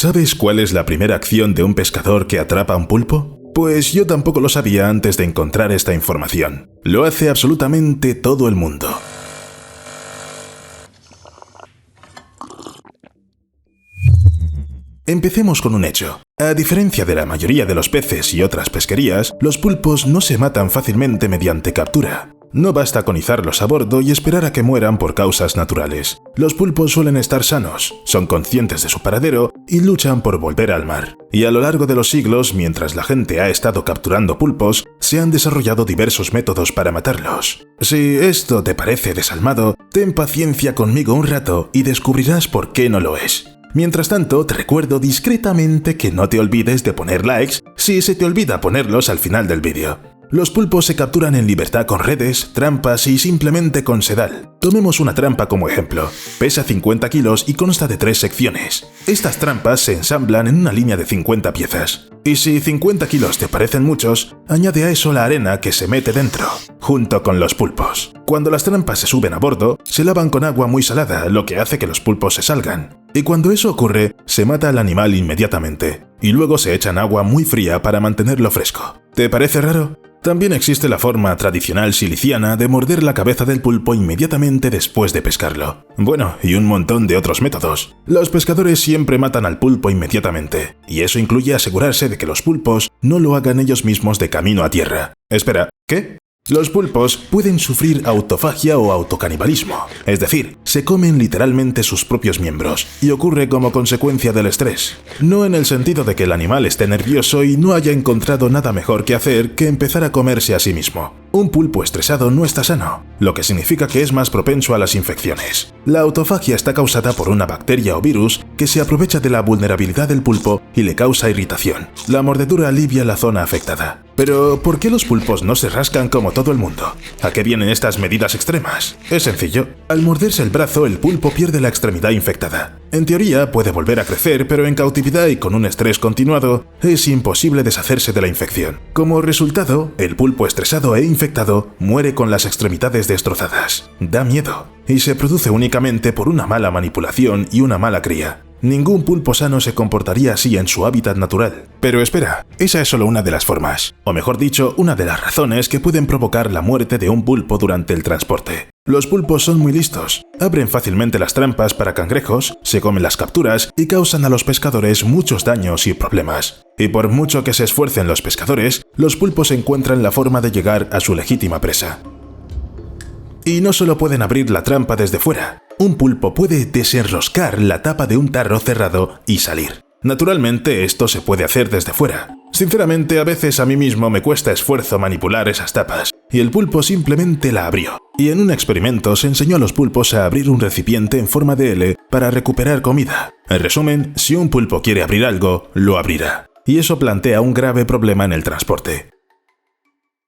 ¿Sabes cuál es la primera acción de un pescador que atrapa a un pulpo? Pues yo tampoco lo sabía antes de encontrar esta información. Lo hace absolutamente todo el mundo. Empecemos con un hecho. A diferencia de la mayoría de los peces y otras pesquerías, los pulpos no se matan fácilmente mediante captura. No basta con izarlos a bordo y esperar a que mueran por causas naturales. Los pulpos suelen estar sanos, son conscientes de su paradero y luchan por volver al mar. Y a lo largo de los siglos, mientras la gente ha estado capturando pulpos, se han desarrollado diversos métodos para matarlos. Si esto te parece desalmado, ten paciencia conmigo un rato y descubrirás por qué no lo es. Mientras tanto, te recuerdo discretamente que no te olvides de poner likes si se te olvida ponerlos al final del vídeo. Los pulpos se capturan en libertad con redes, trampas y simplemente con sedal. Tomemos una trampa como ejemplo. Pesa 50 kilos y consta de 3 secciones. Estas trampas se ensamblan en una línea de 50 piezas. Y si 50 kilos te parecen muchos, añade a eso la arena que se mete dentro, junto con los pulpos. Cuando las trampas se suben a bordo, se lavan con agua muy salada, lo que hace que los pulpos se salgan. Y cuando eso ocurre, se mata al animal inmediatamente. Y luego se echan agua muy fría para mantenerlo fresco. ¿Te parece raro? También existe la forma tradicional siliciana de morder la cabeza del pulpo inmediatamente después de pescarlo. Bueno, y un montón de otros métodos. Los pescadores siempre matan al pulpo inmediatamente, y eso incluye asegurarse de que los pulpos no lo hagan ellos mismos de camino a tierra. Espera, ¿qué? Los pulpos pueden sufrir autofagia o autocanibalismo, es decir, se comen literalmente sus propios miembros, y ocurre como consecuencia del estrés. No en el sentido de que el animal esté nervioso y no haya encontrado nada mejor que hacer que empezar a comerse a sí mismo. Un pulpo estresado no está sano, lo que significa que es más propenso a las infecciones. La autofagia está causada por una bacteria o virus que se aprovecha de la vulnerabilidad del pulpo y le causa irritación. La mordedura alivia la zona afectada. Pero, ¿por qué los pulpos no se rascan como todo el mundo? ¿A qué vienen estas medidas extremas? Es sencillo. Al morderse el brazo, el pulpo pierde la extremidad infectada. En teoría puede volver a crecer, pero en cautividad y con un estrés continuado, es imposible deshacerse de la infección. Como resultado, el pulpo estresado e infectado muere con las extremidades destrozadas. Da miedo. Y se produce únicamente por una mala manipulación y una mala cría. Ningún pulpo sano se comportaría así en su hábitat natural. Pero espera, esa es solo una de las formas, o mejor dicho, una de las razones que pueden provocar la muerte de un pulpo durante el transporte. Los pulpos son muy listos, abren fácilmente las trampas para cangrejos, se comen las capturas y causan a los pescadores muchos daños y problemas. Y por mucho que se esfuercen los pescadores, los pulpos encuentran la forma de llegar a su legítima presa. Y no solo pueden abrir la trampa desde fuera. Un pulpo puede desenroscar la tapa de un tarro cerrado y salir. Naturalmente, esto se puede hacer desde fuera. Sinceramente, a veces a mí mismo me cuesta esfuerzo manipular esas tapas, y el pulpo simplemente la abrió. Y en un experimento se enseñó a los pulpos a abrir un recipiente en forma de L para recuperar comida. En resumen, si un pulpo quiere abrir algo, lo abrirá. Y eso plantea un grave problema en el transporte.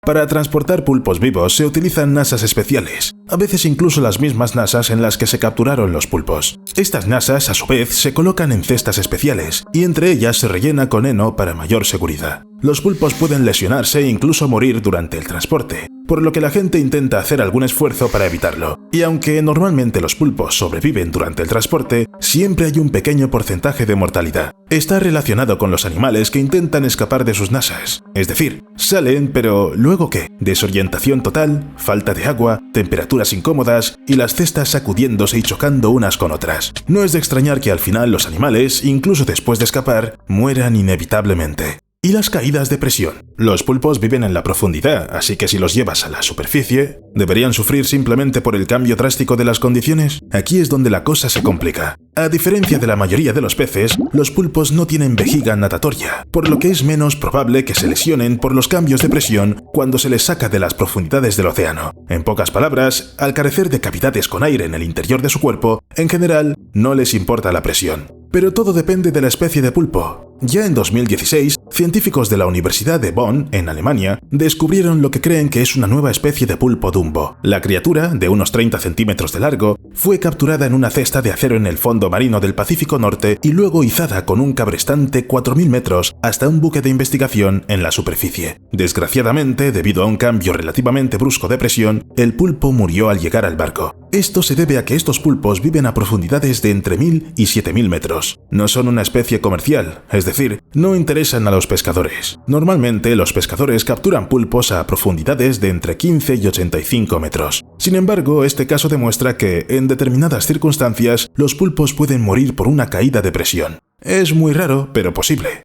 Para transportar pulpos vivos se utilizan nasas especiales, a veces incluso las mismas nasas en las que se capturaron los pulpos. Estas nasas, a su vez, se colocan en cestas especiales, y entre ellas se rellena con heno para mayor seguridad. Los pulpos pueden lesionarse e incluso morir durante el transporte, por lo que la gente intenta hacer algún esfuerzo para evitarlo. Y aunque normalmente los pulpos sobreviven durante el transporte, siempre hay un pequeño porcentaje de mortalidad. Está relacionado con los animales que intentan escapar de sus nasas. Es decir, salen, pero ¿luego qué? Desorientación total, falta de agua, temperaturas incómodas y las cestas sacudiéndose y chocando unas con otras. No es de extrañar que al final los animales, incluso después de escapar, mueran inevitablemente. ¿Y las caídas de presión? Los pulpos viven en la profundidad, así que si los llevas a la superficie, ¿deberían sufrir simplemente por el cambio drástico de las condiciones? Aquí es donde la cosa se complica. A diferencia de la mayoría de los peces, los pulpos no tienen vejiga natatoria, por lo que es menos probable que se lesionen por los cambios de presión cuando se les saca de las profundidades del océano. En pocas palabras, al carecer de cavidades con aire en el interior de su cuerpo, en general, no les importa la presión. Pero todo depende de la especie de pulpo. Ya en 2016, científicos de la Universidad de Bonn, en Alemania, descubrieron lo que creen que es una nueva especie de pulpo dumbo. La criatura, de unos 30 centímetros de largo, fue capturada en una cesta de acero en el fondo marino del Pacífico Norte y luego izada con un cabrestante 4.000 metros hasta un buque de investigación en la superficie. Desgraciadamente, debido a un cambio relativamente brusco de presión, el pulpo murió al llegar al barco. Esto se debe a que estos pulpos viven a profundidades de entre 1.000 y 7.000 metros. No son una especie comercial, es decir, no interesan a los pescadores. Normalmente, los pescadores capturan pulpos a profundidades de entre 15 y 85 metros. Sin embargo, este caso demuestra que, en determinadas circunstancias, los pulpos pueden morir por una caída de presión. Es muy raro, pero posible.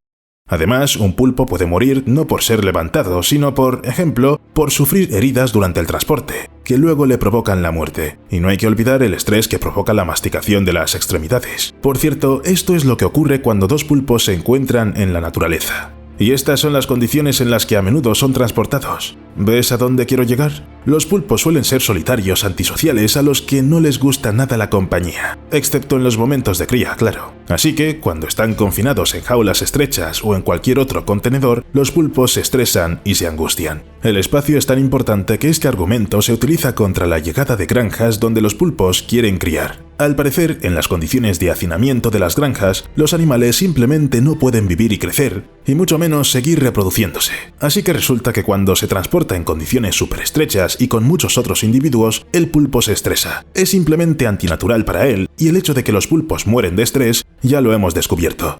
Además, un pulpo puede morir no por ser levantado, sino por ejemplo, por sufrir heridas durante el transporte, que luego le provocan la muerte. Y no hay que olvidar el estrés que provoca la masticación de las extremidades. Por cierto, esto es lo que ocurre cuando dos pulpos se encuentran en la naturaleza. Y estas son las condiciones en las que a menudo son transportados. ¿Ves a dónde quiero llegar? Los pulpos suelen ser solitarios antisociales a los que no les gusta nada la compañía, excepto en los momentos de cría, claro. Así que, cuando están confinados en jaulas estrechas o en cualquier otro contenedor, los pulpos se estresan y se angustian. El espacio es tan importante que este argumento se utiliza contra la llegada de granjas donde los pulpos quieren criar. Al parecer, en las condiciones de hacinamiento de las granjas, los animales simplemente no pueden vivir y crecer, y mucho menos seguir reproduciéndose. Así que resulta que cuando se transporta en condiciones súper estrechas y con muchos otros individuos, el pulpo se estresa. Es simplemente antinatural para él, y el hecho de que los pulpos mueren de estrés ya lo hemos descubierto.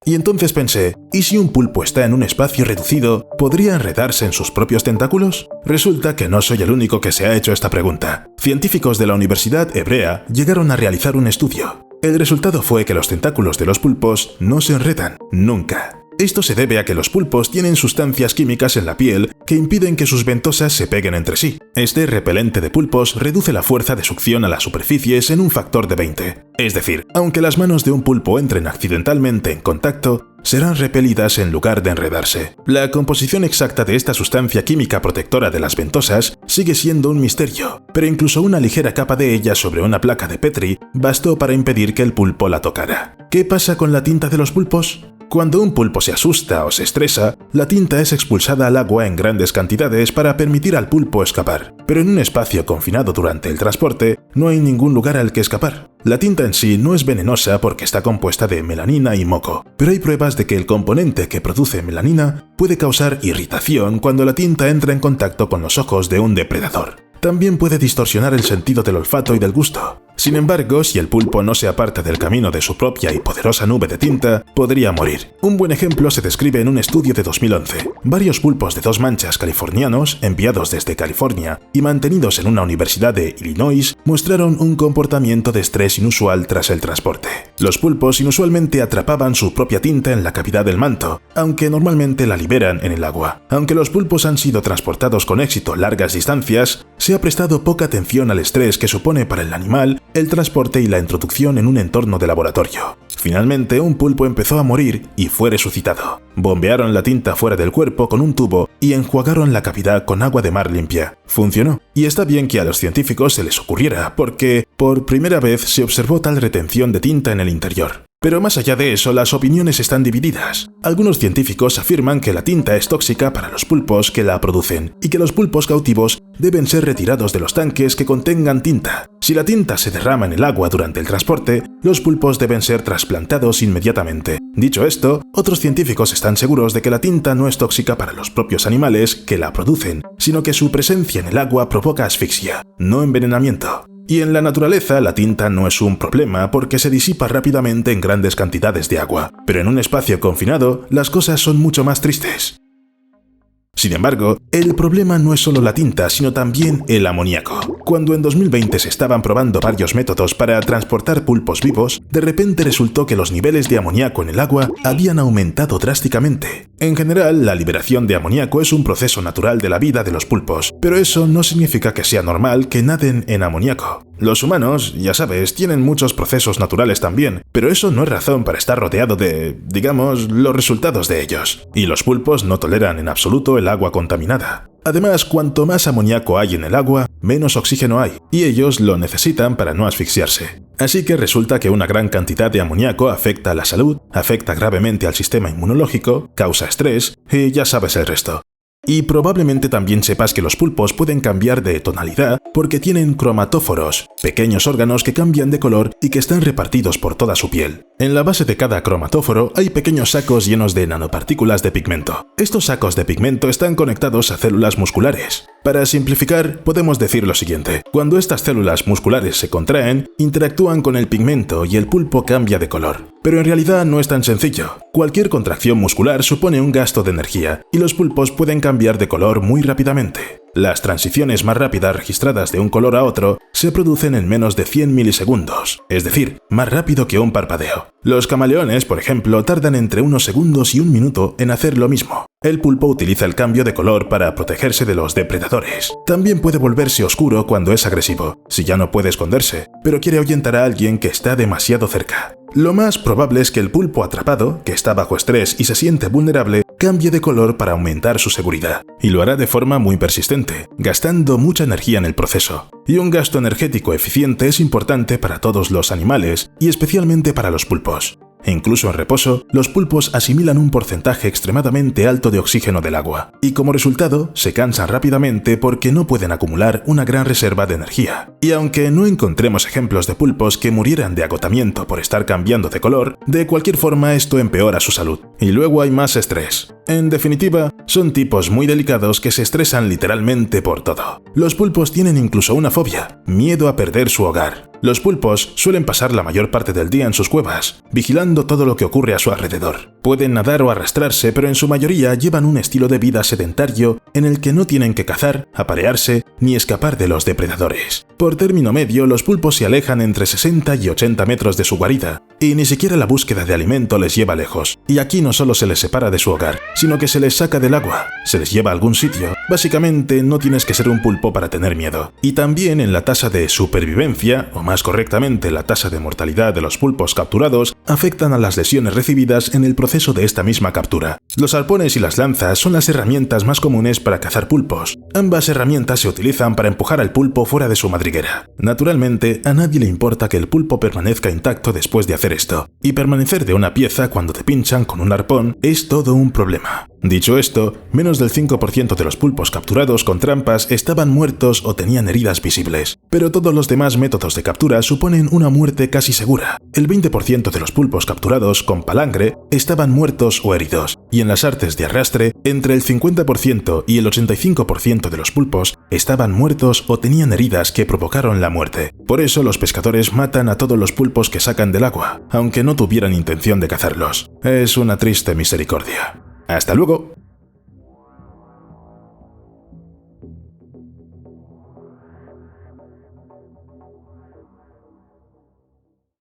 Y entonces pensé, ¿y si un pulpo está en un espacio reducido, podría enredarse en sus propios tentáculos? Resulta que no soy el único que se ha hecho esta pregunta. Científicos de la Universidad Hebrea llegaron a realizar un estudio. El resultado fue que los tentáculos de los pulpos no se enredan, nunca. Esto se debe a que los pulpos tienen sustancias químicas en la piel que impiden que sus ventosas se peguen entre sí. Este repelente de pulpos reduce la fuerza de succión a las superficies en un factor de 20. Es decir, aunque las manos de un pulpo entren accidentalmente en contacto, serán repelidas en lugar de enredarse. La composición exacta de esta sustancia química protectora de las ventosas sigue siendo un misterio, pero incluso una ligera capa de ella sobre una placa de Petri bastó para impedir que el pulpo la tocara. ¿Qué pasa con la tinta de los pulpos? Cuando un pulpo se asusta o se estresa, la tinta es expulsada al agua en grandes cantidades para permitir al pulpo escapar. Pero en un espacio confinado durante el transporte, no hay ningún lugar al que escapar. La tinta en sí no es venenosa porque está compuesta de melanina y moco, pero hay pruebas de que el componente que produce melanina puede causar irritación cuando la tinta entra en contacto con los ojos de un depredador. También puede distorsionar el sentido del olfato y del gusto. Sin embargo, si el pulpo no se aparta del camino de su propia y poderosa nube de tinta, podría morir. Un buen ejemplo se describe en un estudio de 2011. Varios pulpos de 2 manchas californianos, enviados desde California y mantenidos en una universidad de Illinois, mostraron un comportamiento de estrés inusual tras el transporte. Los pulpos inusualmente atrapaban su propia tinta en la cavidad del manto, aunque normalmente la liberan en el agua. Aunque los pulpos han sido transportados con éxito largas distancias, se ha prestado poca atención al estrés que supone para el animal el transporte y la introducción en un entorno de laboratorio. Finalmente, un pulpo empezó a morir y fue resucitado. Bombearon la tinta fuera del cuerpo con un tubo y enjuagaron la cavidad con agua de mar limpia. Funcionó. Y está bien que a los científicos se les ocurriera, porque por primera vez se observó tal retención de tinta en el interior. Pero más allá de eso, las opiniones están divididas. Algunos científicos afirman que la tinta es tóxica para los pulpos que la producen y que los pulpos cautivos deben ser retirados de los tanques que contengan tinta. Si la tinta se derrama en el agua durante el transporte, los pulpos deben ser trasplantados inmediatamente. Dicho esto, otros científicos están seguros de que la tinta no es tóxica para los propios animales que la producen, sino que su presencia en el agua provoca asfixia, no envenenamiento. Y en la naturaleza la tinta no es un problema porque se disipa rápidamente en grandes cantidades de agua, pero en un espacio confinado las cosas son mucho más tristes. Sin embargo, el problema no es solo la tinta, sino también el amoníaco. Cuando en 2020 se estaban probando varios métodos para transportar pulpos vivos, de repente resultó que los niveles de amoníaco en el agua habían aumentado drásticamente. En general, la liberación de amoníaco es un proceso natural de la vida de los pulpos, pero eso no significa que sea normal que naden en amoníaco. Los humanos, ya sabes, tienen muchos procesos naturales también, pero eso no es razón para estar rodeado de, digamos, los resultados de ellos. Y los pulpos no toleran en absoluto el agua contaminada. Además, cuanto más amoníaco hay en el agua, menos oxígeno hay, y ellos lo necesitan para no asfixiarse. Así que resulta que una gran cantidad de amoníaco afecta a la salud, afecta gravemente al sistema inmunológico, causa estrés, y ya sabes el resto. Y probablemente también sepas que los pulpos pueden cambiar de tonalidad porque tienen cromatóforos, pequeños órganos que cambian de color y que están repartidos por toda su piel. En la base de cada cromatóforo hay pequeños sacos llenos de nanopartículas de pigmento. Estos sacos de pigmento están conectados a células musculares. Para simplificar, podemos decir lo siguiente. Cuando estas células musculares se contraen, interactúan con el pigmento y el pulpo cambia de color. Pero en realidad no es tan sencillo. Cualquier contracción muscular supone un gasto de energía, y los pulpos pueden cambiar de color muy rápidamente. Las transiciones más rápidas registradas de un color a otro se producen en menos de 100 milisegundos, es decir, más rápido que un parpadeo. Los camaleones, por ejemplo, tardan entre unos segundos y un minuto en hacer lo mismo. El pulpo utiliza el cambio de color para protegerse de los depredadores. También puede volverse oscuro cuando es agresivo, si ya no puede esconderse, pero quiere ahuyentar a alguien que está demasiado cerca. Lo más probable es que el pulpo atrapado, que está bajo estrés y se siente vulnerable, cambie de color para aumentar su seguridad. Y lo hará de forma muy persistente, gastando mucha energía en el proceso. Y un gasto energético eficiente es importante para todos los animales, y especialmente para los pulpos. Incluso en reposo, los pulpos asimilan un porcentaje extremadamente alto de oxígeno del agua, y como resultado, se cansan rápidamente porque no pueden acumular una gran reserva de energía. Y aunque no encontremos ejemplos de pulpos que murieran de agotamiento por estar cambiando de color, de cualquier forma esto empeora su salud. Y luego hay más estrés. En definitiva, son tipos muy delicados que se estresan literalmente por todo. Los pulpos tienen incluso una fobia, miedo a perder su hogar. Los pulpos suelen pasar la mayor parte del día en sus cuevas, vigilando todo lo que ocurre a su alrededor. Pueden nadar o arrastrarse, pero en su mayoría llevan un estilo de vida sedentario en el que no tienen que cazar, aparearse ni escapar de los depredadores. Por término medio, los pulpos se alejan entre 60 y 80 metros de su guarida, y ni siquiera la búsqueda de alimento les lleva lejos. Y aquí no solo se les separa de su hogar, sino que se les saca del agua, se les lleva a algún sitio. Básicamente, no tienes que ser un pulpo para tener miedo. Y también en la tasa de supervivencia, o más correctamente la tasa de mortalidad de los pulpos capturados, afectan a las lesiones recibidas en el proceso de esta misma captura. Los arpones y las lanzas son las herramientas más comunes para cazar pulpos. Ambas herramientas se utilizan para empujar al pulpo fuera de su madriguera. Naturalmente, a nadie le importa que el pulpo permanezca intacto después de hacer esto, y permanecer de una pieza cuando te pinchan con un arpón es todo un problema. Dicho esto, menos del 5% de los pulpos capturados con trampas estaban muertos o tenían heridas visibles, pero todos los demás métodos de captura suponen una muerte casi segura. El 20% de los pulpos capturados con palangre estaban muertos o heridos, y en las artes de arrastre, entre el 50% y el 85% de los pulpos estaban muertos o tenían heridas que provocaron la muerte. Por eso los pescadores matan a todos los pulpos que sacan del agua, aunque no tuvieran intención de cazarlos. Es una triste misericordia. ¡Hasta luego!